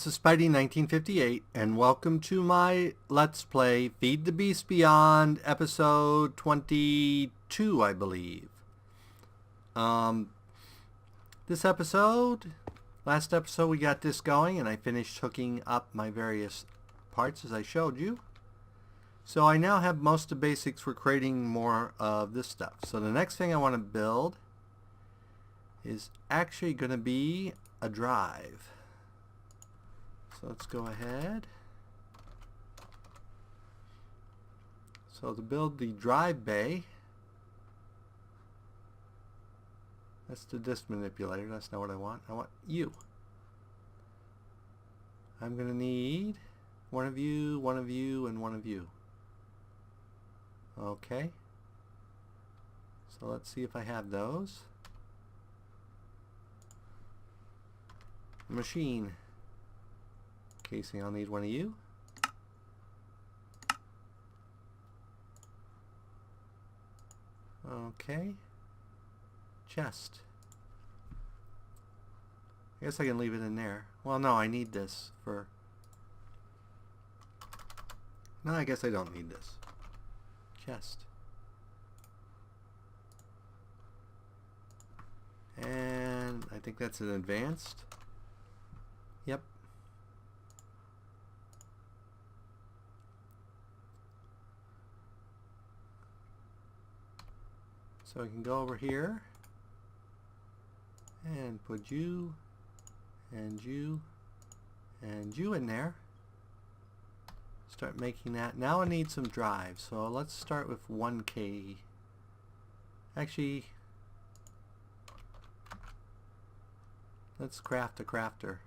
this is Spidey1958, and welcome to my Let's Play Feed the Beast Beyond, episode 22, I believe. This episode, last episode we got this going, and I finished hooking up my various parts as I showed you. So I now have most of the basics for creating more of this stuff. So the next thing I want to build is actually going to be a drive. So let's go ahead. So to build the drive bay, that's the disk manipulator. That's not what I want. I want you. I'm going to need one of you, and one of you. Okay. So let's see if I have those. Machine. Casing, I'll need one of you. Okay. Chest. I guess I can leave it in there. Well, no, I need this for... No, I guess I don't need this. Chest. And I think that's an advanced. Yep. So I can go over here and put you and you and you in there. Start making that. Now I need some drives. So let's start with 1K. Actually, let's craft a crafter.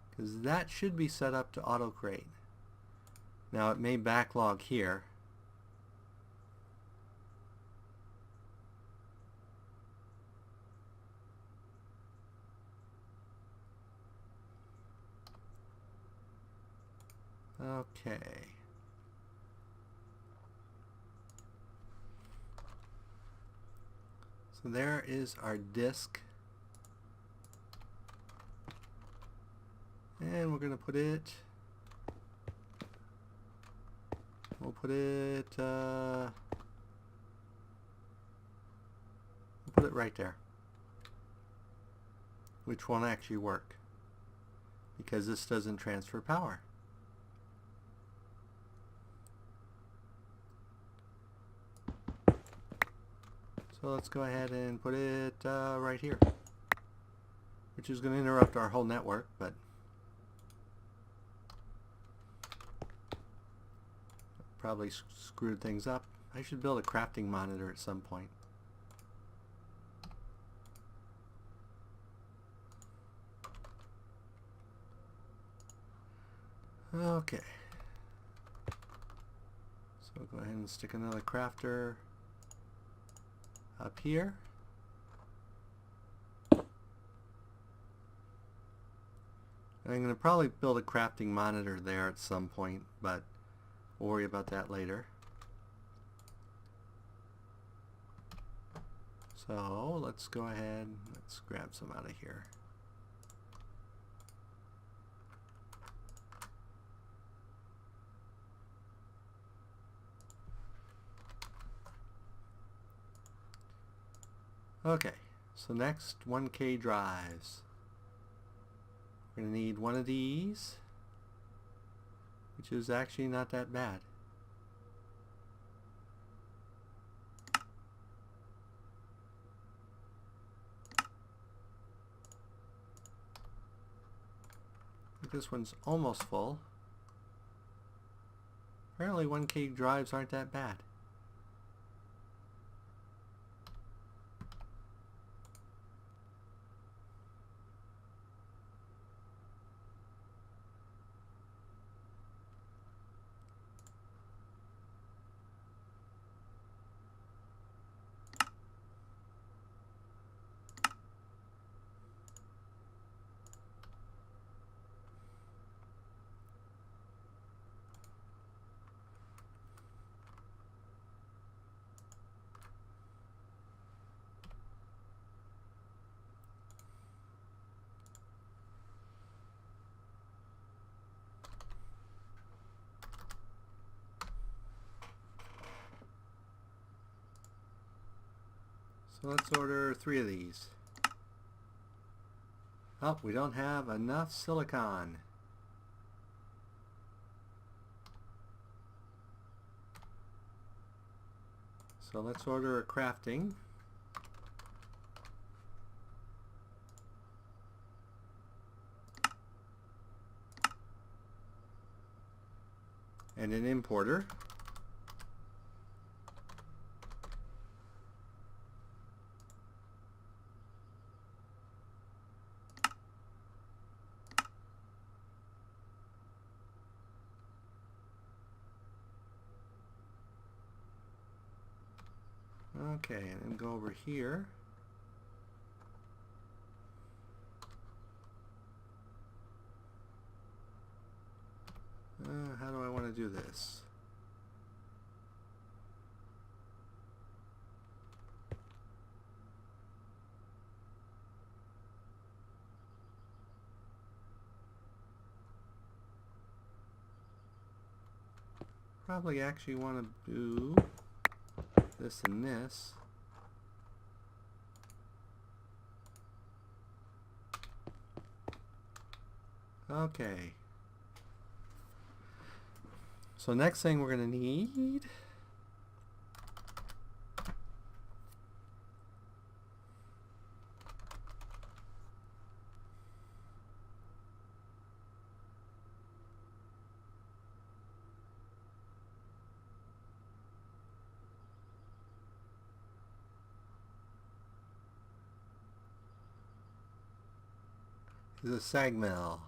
Because that should be set up to auto crate. Now it may backlog here. Okay. So there is our disk. And we're going to put it... We'll put it right there. Which won't actually work. Because this doesn't transfer power. So let's go ahead and put it right here, which is going to interrupt our whole network, but probably screwed things up. I should build a crafting monitor at some point. Okay. So we'll go ahead and stick another crafter up here. I'm going to probably build a crafting monitor there at some point, but we'll worry about that later. So let's go ahead, let's grab some out of here. Okay, so next 1K drives. We're going to need one of these, which is actually not that bad. This one's almost full. Apparently 1K drives aren't that bad. So let's order 3 of these. Oh, we don't have enough silicon. So let's order a crafting. And an importer. Okay, and then go over here. How do I want to do this? Probably actually want to do this and this. Okay. So next thing we're going to need is a sag mill.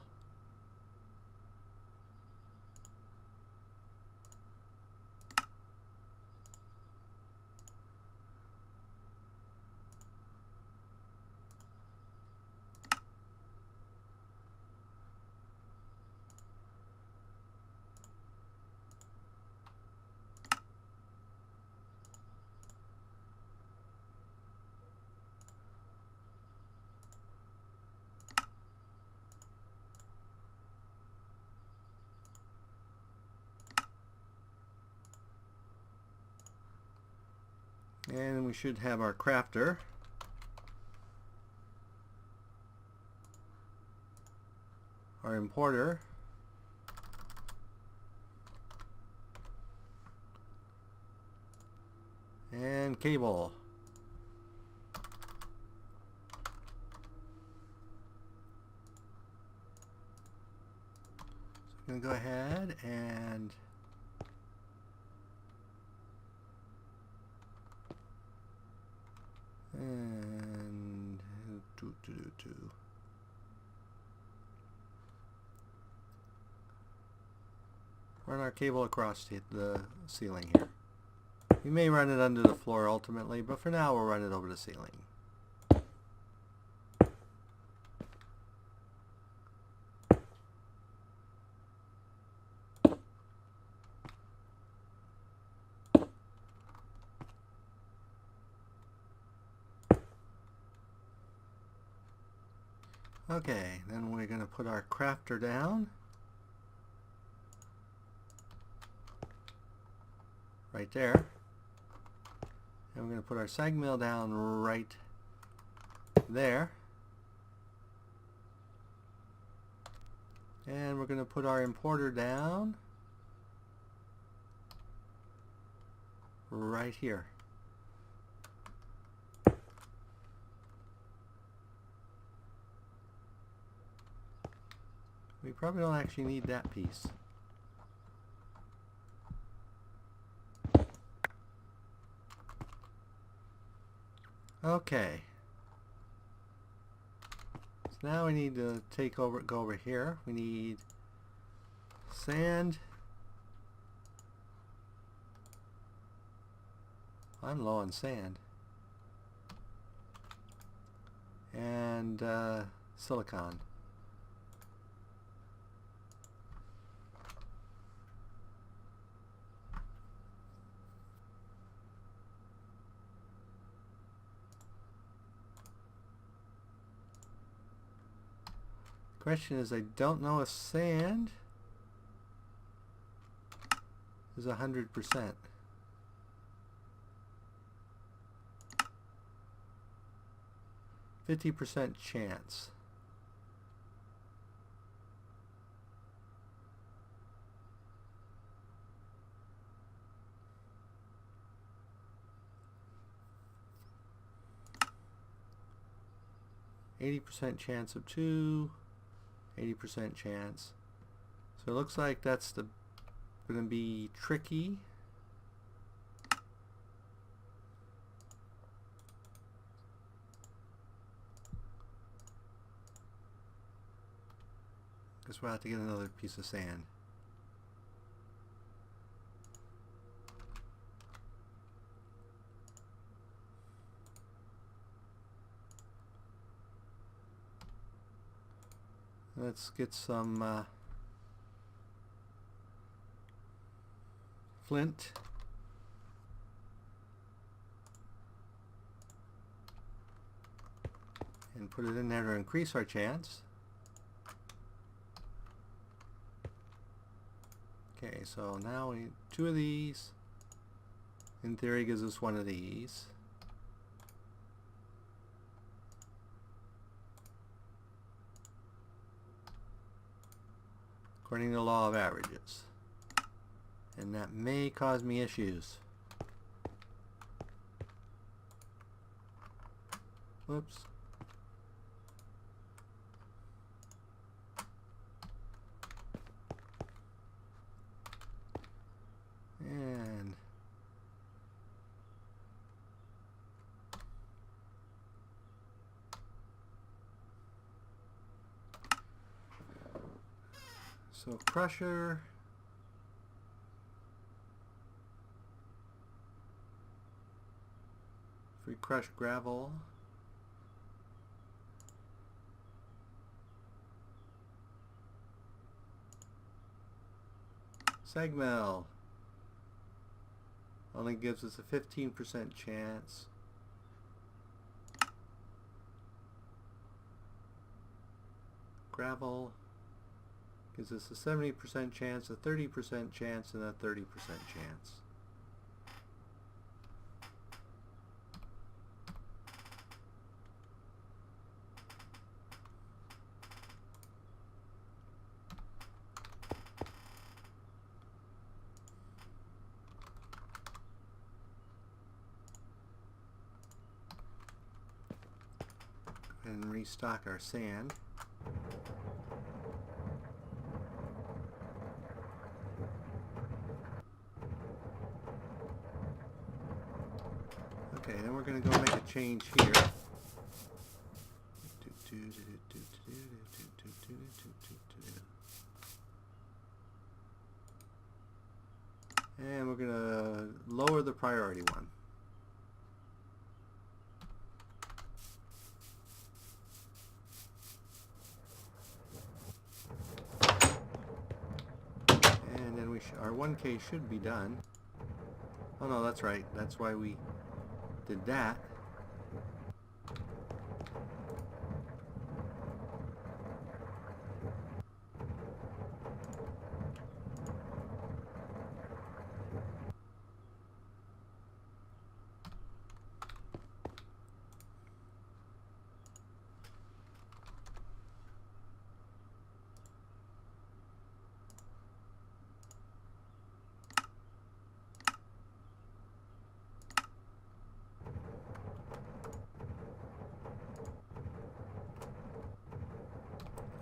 And we should have our crafter. Our importer. And cable. So I'm going to go ahead and run our cable across the ceiling here. We may run it under the floor ultimately, but for now we'll run it over the ceiling. Okay, then we're going to put our crafter down. Right there. And we're going to put our sag mill down right there. And we're going to put our importer down right here. We probably don't actually need that piece. Okay. So now we need to go over here. We need sand. I'm low on sand. And silicon. Question is, I don't know if sand is 100%. 50% chance. %, chance of 2, 80% chance. So it looks like that's going to be tricky. Guess we'll have to get another piece of sand. Let's get some flint. And put it in there to increase our chance. Okay, so now we need 2 of these. In theory gives us 1 of these. According to the law of averages. And that may cause me issues. Whoops. And so crusher, if we crush gravel, sag mill only gives us a 15% chance. Gravel gives us a 70% chance, a 30% chance, and a 30% chance. And restock our sand. Okay, then we're going to go make a change here. And we're going to lower the priority one. And then our 1K should be done. Oh no, that's right. That's why we did that.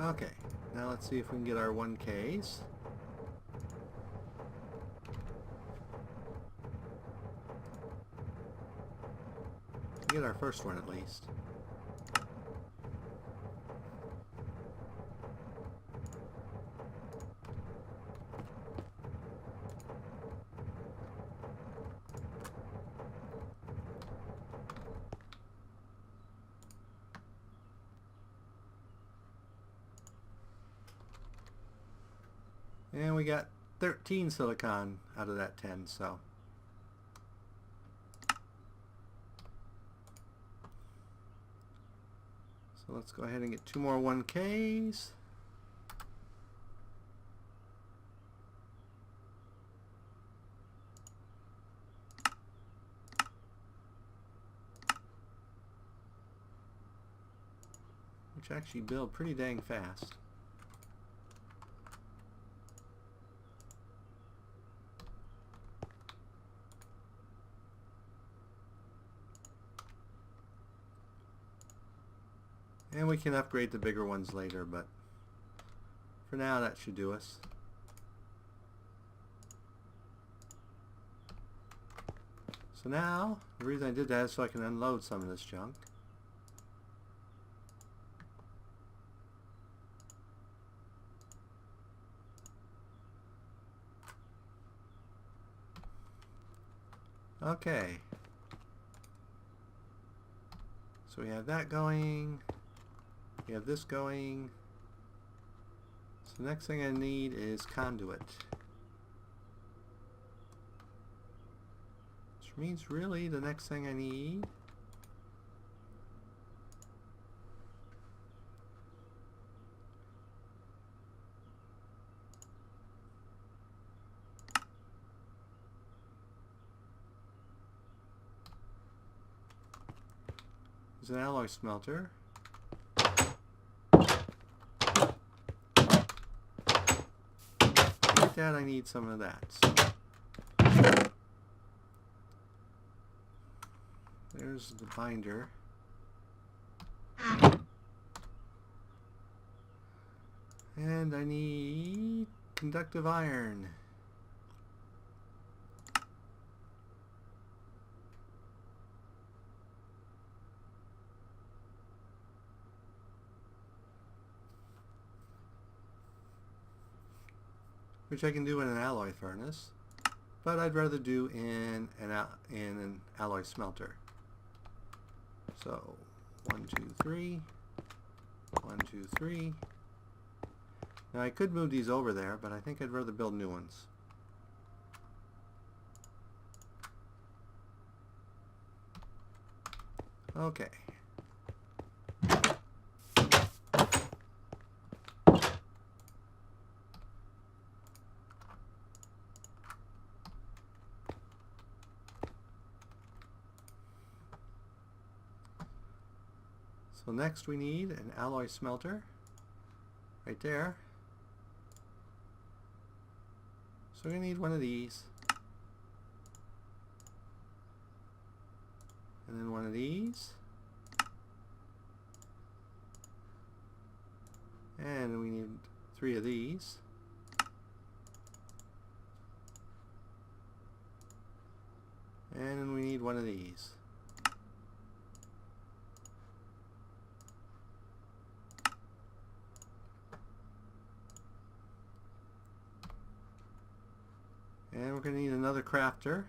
Okay, now let's see if we can get our 1Ks. Get our first one at least. And we got 13 silicon out of that 10, so. So let's go ahead and get 2 more 1Ks. which actually build pretty dang fast. And we can upgrade the bigger ones later, but for now that should do us. So now, the reason I did that is so I can unload some of this junk. Okay. So we have that going. We have this going. So the next thing I need is conduit. Which means really the next thing I need is an alloy smelter. With that I need some of that. So there's the binder. And I need conductive iron. Which I can do in an alloy furnace, but I'd rather do in an alloy smelter. So 1, 2, 3, 1, 2, 3. Now I could move these over there, but I think I'd rather build new ones. Okay. So next we need an alloy smelter right there. So we're going to need one of these. And then one of these. And we need 3 of these. And then we need one of these. And we're going to need another crafter.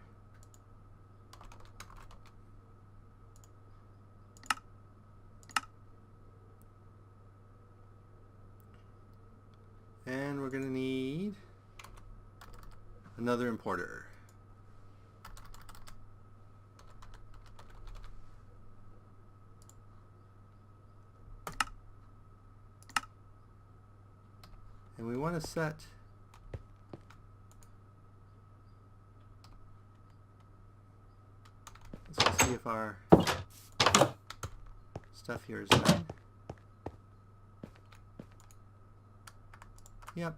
And we're going to need another importer. And we want to set let's see if our stuff here is done. Yep.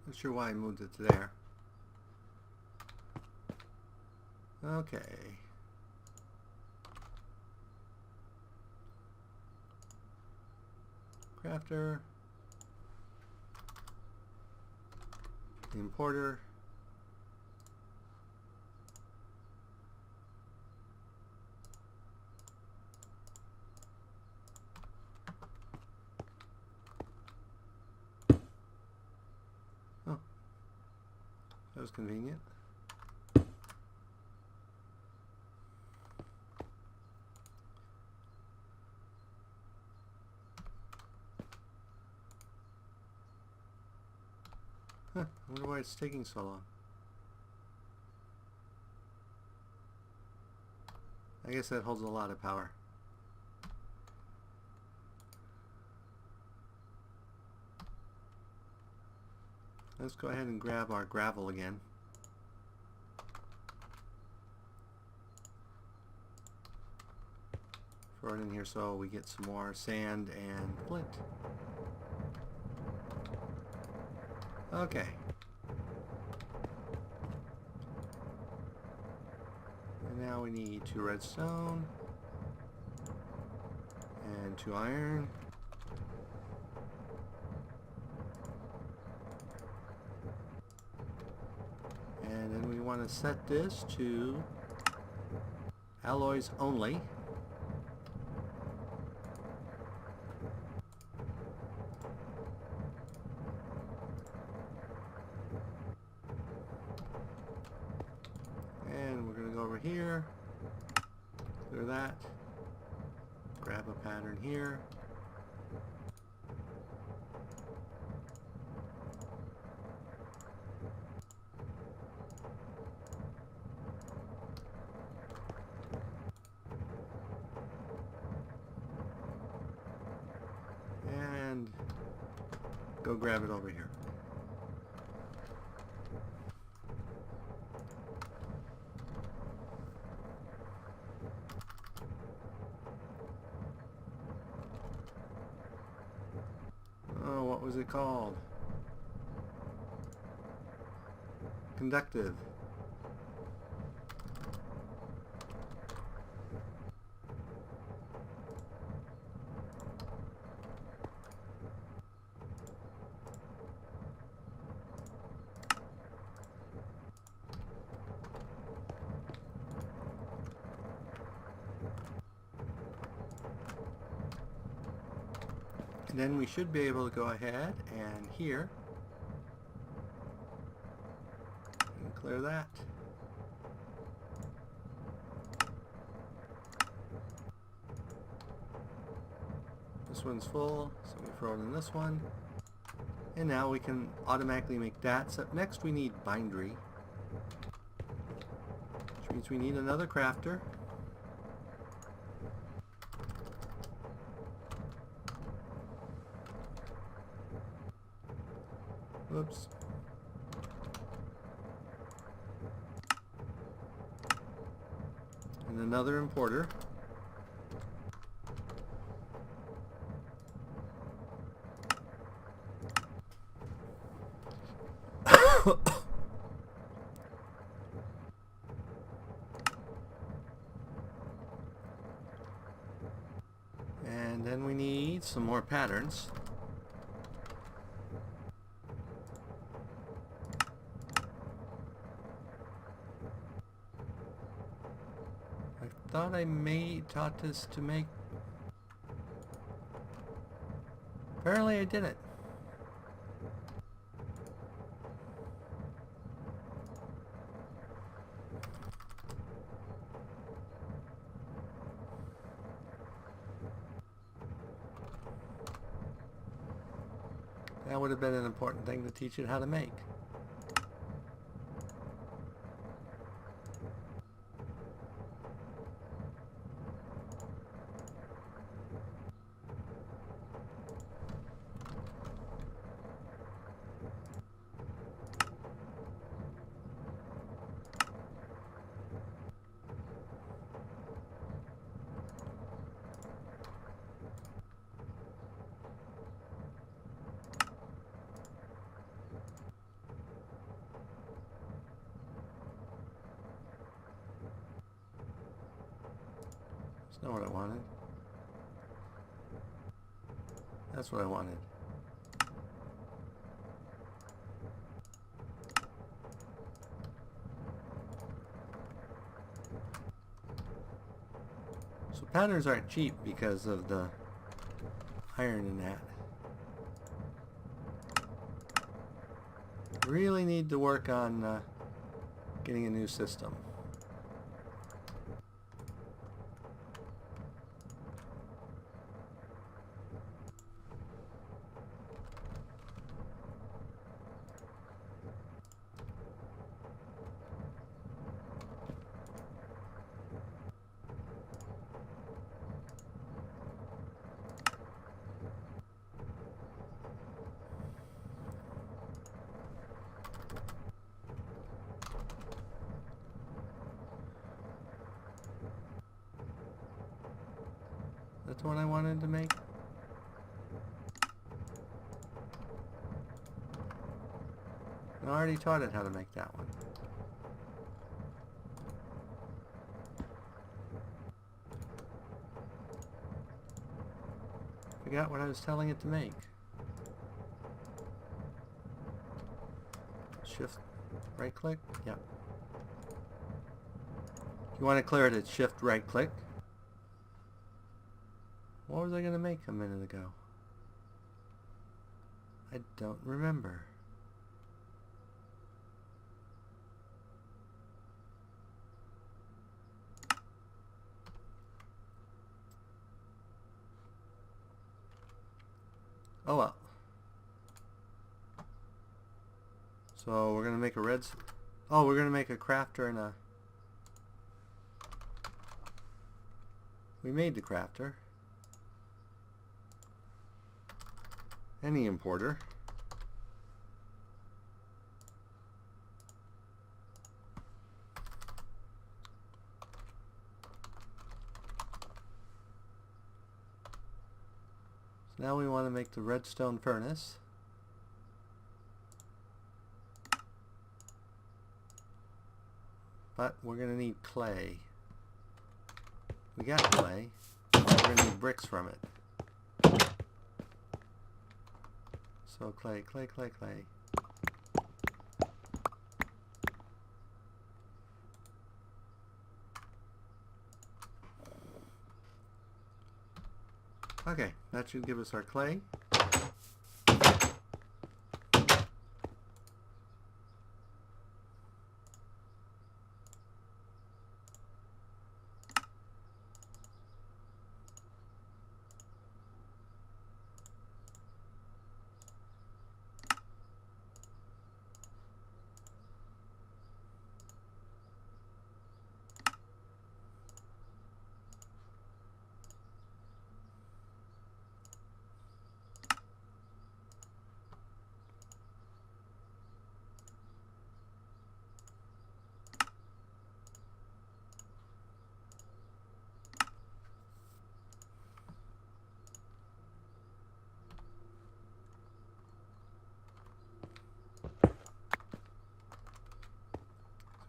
Not sure why I moved it to there. Okay. Crafter. Importer. Oh, that was convenient. Huh, I wonder why it's taking so long. I guess that holds a lot of power. Let's go ahead and grab our gravel again. Throw it in here so we get some more sand and flint. Okay. And now we need 2 redstone and 2 iron. And then we want to set this to alloys only. And we're going to go over here, clear that, grab a pattern here. And go grab it over here. Oh, what was it called? Conductive. And then we should be able to go ahead and here and clear that. This one's full, so we throw it in this one. And now we can automatically make that. So next we need bindery, which means we need another crafter. Whoops. And another importer. And then we need some more patterns. I thought I taught this to make. Apparently I didn't. That would have been an important thing to teach it how to make. That's not what I wanted. That's what I wanted. So patterns aren't cheap because of the iron in that. Really need to work on getting a new system. That's what I wanted to make. I already taught it how to make that one. Forgot what I was telling it to make. Shift, right click? Yep. If you want to clear it, it's shift, right click. What was I going to make a minute ago? I don't remember. Oh well. So we're going to make a oh, we're going to make a crafter and a... We made the crafter. And the importer. So now we want to make the redstone furnace. But we're going to need clay. We got clay. We're going to need bricks from it. So clay, clay, clay, clay. Okay, that should give us our clay.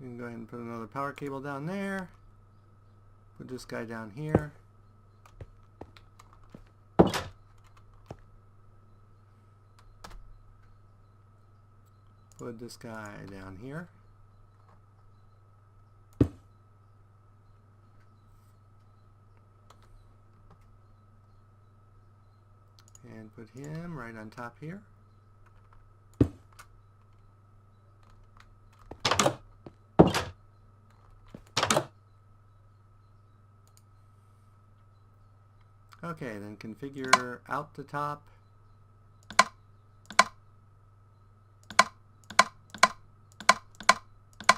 We can go ahead and put another power cable down there. Put this guy down here. Put this guy down here. And put him right on top here. Okay, then configure out the top.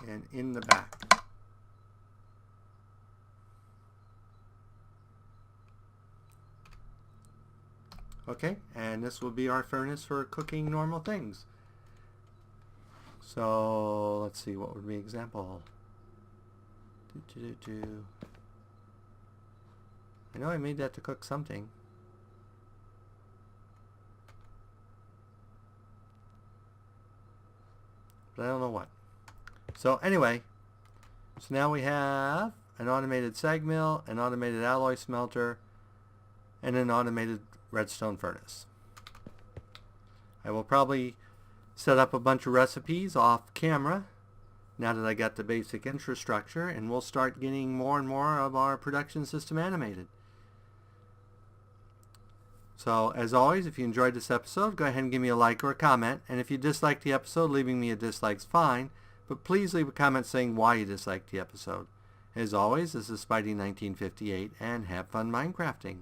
And in the back. Okay, and this will be our furnace for cooking normal things. So let's see, what would be example? I know I made that to cook something. But I don't know what. So anyway, so now we have an automated sag mill, an automated alloy smelter, and an automated redstone furnace. I will probably set up a bunch of recipes off camera now that I got the basic infrastructure, and we'll start getting more and more of our production system animated. So, as always, if you enjoyed this episode, go ahead and give me a like or a comment. And if you disliked the episode, leaving me a dislike's fine. But please leave a comment saying why you disliked the episode. As always, this is Spidey1958, and have fun Minecrafting.